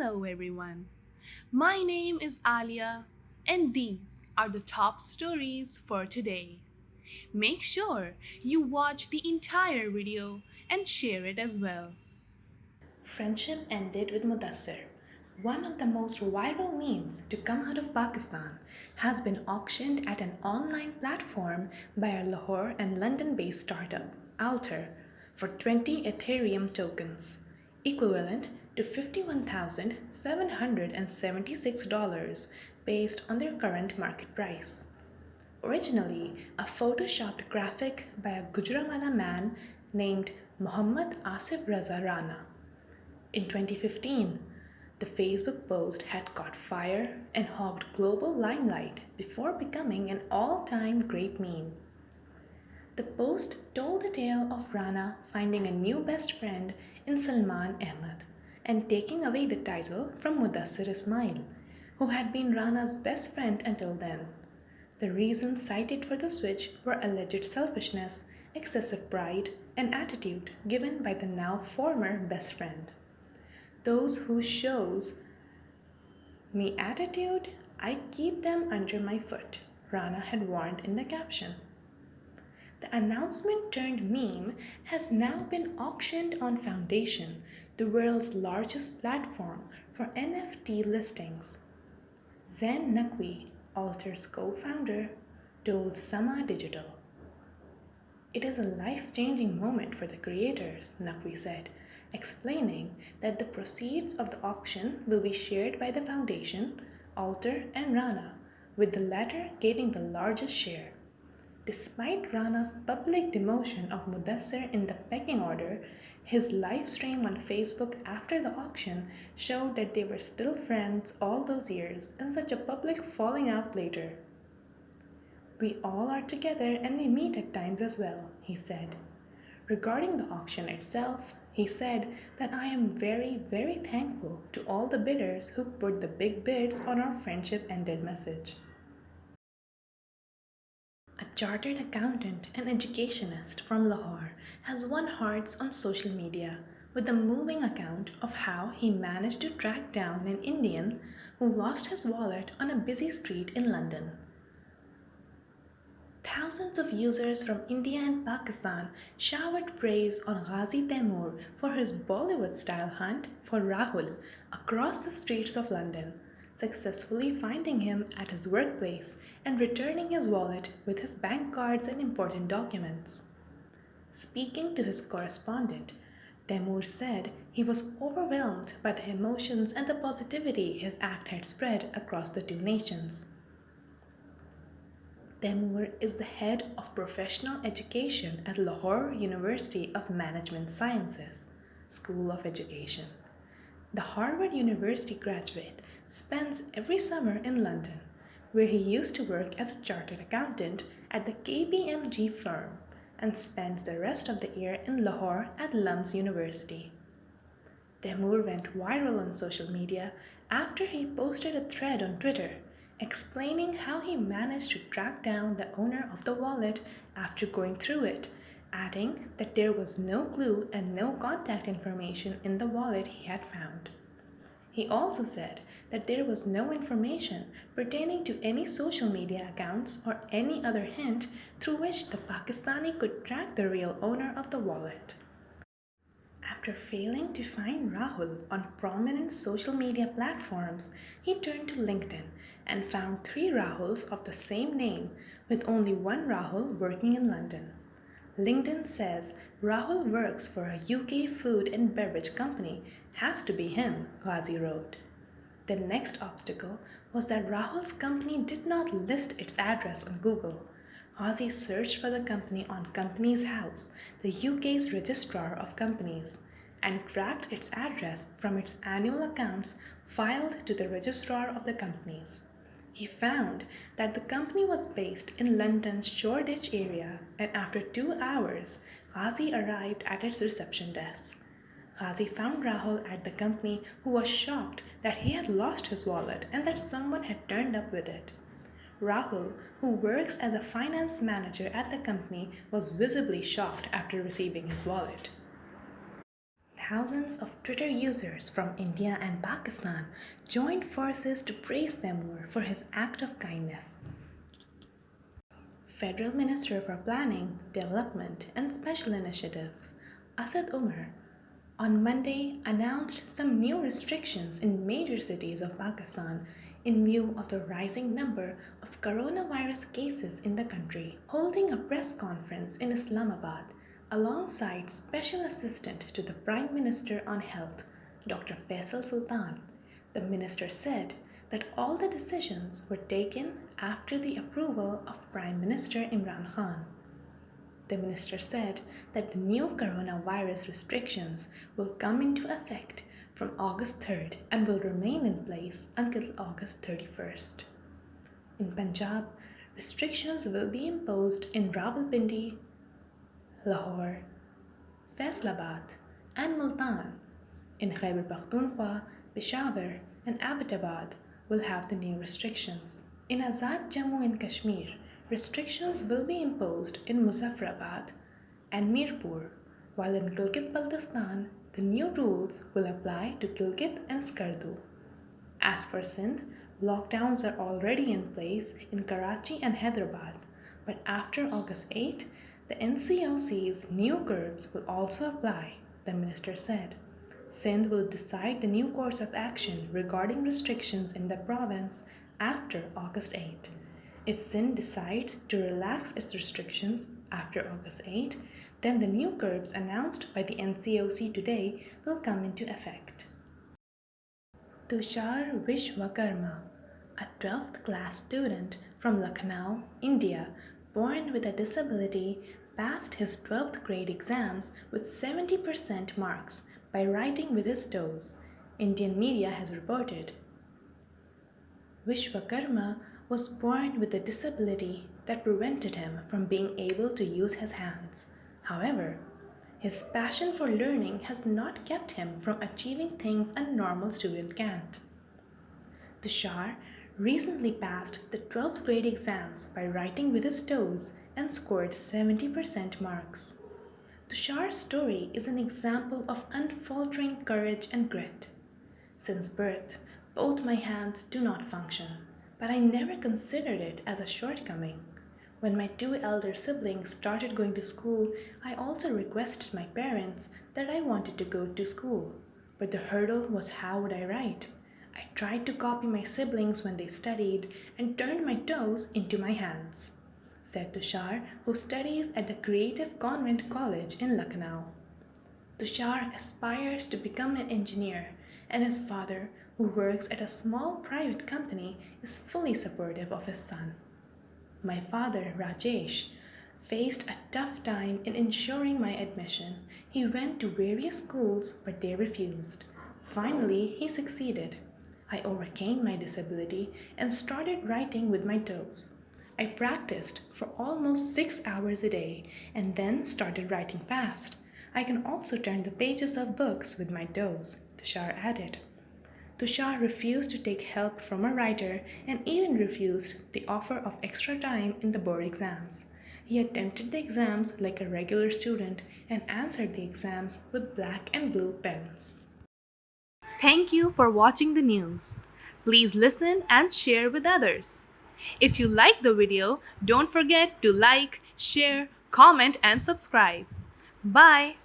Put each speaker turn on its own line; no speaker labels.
Hello, everyone. My name is Alia, and these are the top stories for today. Make sure you watch the entire video and share it as well.
Friendship ended with Mudasir. One of the most viral memes to come out of Pakistan has been auctioned at an online platform by a Lahore and London-based startup, Alter, for 20 Ethereum tokens, equivalent to $51,776 based on their current market price. Originally a photoshopped graphic by a Gujranwala man named Muhammad Asif Raza Rana. In 2015, the Facebook post had caught fire and hogged global limelight before becoming an all time great meme. The post told the tale of Rana finding a new best friend in Salman Ahmad and taking away the title from Mudasir Ismail, who had been Rana's best friend until then. The reasons cited for the switch were alleged selfishness, excessive pride, and attitude given by the now former best friend. Those who shows me attitude, I keep them under my foot, Rana had warned in the caption. The announcement turned meme has now been auctioned on Foundation, the world's largest platform for NFT listings. Zen Naqvi, Alter's co-founder, told Sama Digital. It is a life-changing moment for the creators, Naqvi said, explaining that the proceeds of the auction will be shared by the foundation, Alter and Rana, with the latter getting the largest share. Despite Rana's public demotion of Mudassir in the pecking order, his live stream on Facebook after the auction showed that they were still friends all those years and such a public falling out later. We all are together and we meet at times as well, he said. Regarding the auction itself, he said that I am very, very thankful to all the bidders who put the big bids on our friendship ended message. A chartered accountant and educationist from Lahore has won hearts on social media with a moving account of how he managed to track down an Indian who lost his wallet on a busy street in London. Thousands of users from India and Pakistan showered praise on Ghazi Taimoor for his Bollywood-style hunt for Rahul across the streets of London, successfully finding him at his workplace and returning his wallet with his bank cards and important documents. Speaking to his correspondent, Taimoor said he was overwhelmed by the emotions and the positivity his act had spread across the two nations. Taimoor is the head of professional education at Lahore University of Management Sciences, School of Education. The Harvard University graduate spends every summer in London, where he used to work as a chartered accountant at the KPMG firm and spends the rest of the year in Lahore at Lum's University. Taimoor went viral on social media after he posted a thread on Twitter explaining how he managed to track down the owner of the wallet after going through it, adding that there was no clue and no contact information in the wallet he had found. He also said that there was no information pertaining to any social media accounts or any other hint through which the Pakistani could track the real owner of the wallet. After failing to find Rahul on prominent social media platforms, he turned to LinkedIn and found three Rahuls of the same name, with only one Rahul working in London. LinkedIn says Rahul works for a UK food and beverage company. Has to be him, Ghazi wrote. The next obstacle was that Rahul's company did not list its address on Google. Ghazi searched for the company on Companies House, the UK's registrar of companies, and tracked its address from its annual accounts filed to the registrar of the companies. He found that the company was based in London's Shoreditch area, and after 2 hours, Ghazi arrived at its reception desk. Ghazi found Rahul at the company, who was shocked that he had lost his wallet and that someone had turned up with it. Rahul, who works as a finance manager at the company, was visibly shocked after receiving his wallet. Thousands of Twitter users from India and Pakistan joined forces to praise Taimoor for his act of kindness. Federal Minister for Planning, Development and Special Initiatives, Asad Umar, on Monday announced some new restrictions in major cities of Pakistan in view of the rising number of coronavirus cases in the country. Holding a press conference in Islamabad alongside Special Assistant to the Prime Minister on Health, Dr. Faisal Sultan, the minister said that all the decisions were taken after the approval of Prime Minister Imran Khan. The minister said that the new coronavirus restrictions will come into effect from August 3rd and will remain in place until August 31st. In Punjab, restrictions will be imposed in Rawalpindi, Lahore, Faisalabad, and Multan. In Khyber Pakhtunkhwa, Peshawar, and Abbottabad will have the new restrictions. In Azad Jammu and Kashmir, restrictions will be imposed in Muzaffarabad and Mirpur, while in Gilgit-Baltistan, the new rules will apply to Gilgit and Skardu. As for Sindh, lockdowns are already in place in Karachi and Hyderabad, but after August 8, the NCOC's new curbs will also apply, the minister said. Sindh will decide the new course of action regarding restrictions in the province after August 8. If Sindh decides to relax its restrictions after August 8, then the new curbs announced by the NCOC today will come into effect. Tushar Vishwakarma, a 12th class student from Lucknow, India, born with a disability, passed his 12th grade exams with 70% marks by writing with his toes, Indian media has reported. Vishwakarma was born with a disability that prevented him from being able to use his hands. However, his passion for learning has not kept him from achieving things a normal student can't. Tushar recently passed the 12th grade exams by writing with his toes and scored 70% marks. Tushar's story is an example of unfaltering courage and grit. Since birth, both my hands do not function, but I never considered it as a shortcoming. When my two elder siblings started going to school, I also requested my parents that I wanted to go to school. But the hurdle was how would I write? I tried to copy my siblings when they studied and turned my toes into my hands, said Tushar, who studies at the Creative Convent College in Lucknow. Tushar aspires to become an engineer, and his father, who works at a small private company, is fully supportive of his son. My father, Rajesh, faced a tough time in ensuring my admission. He went to various schools, but they refused. Finally, he succeeded. I overcame my disability and started writing with my toes. I practiced for almost 6 hours a day and then started writing fast. I can also turn the pages of books with my toes, Tushar added. Tushar refused to take help from a writer and even refused the offer of extra time in the board exams. He attempted the exams like a regular student and answered the exams with black and blue pens.
Thank you for watching the news. Please listen and share with others. If you like the video, don't forget to like, share, comment, and subscribe. Bye.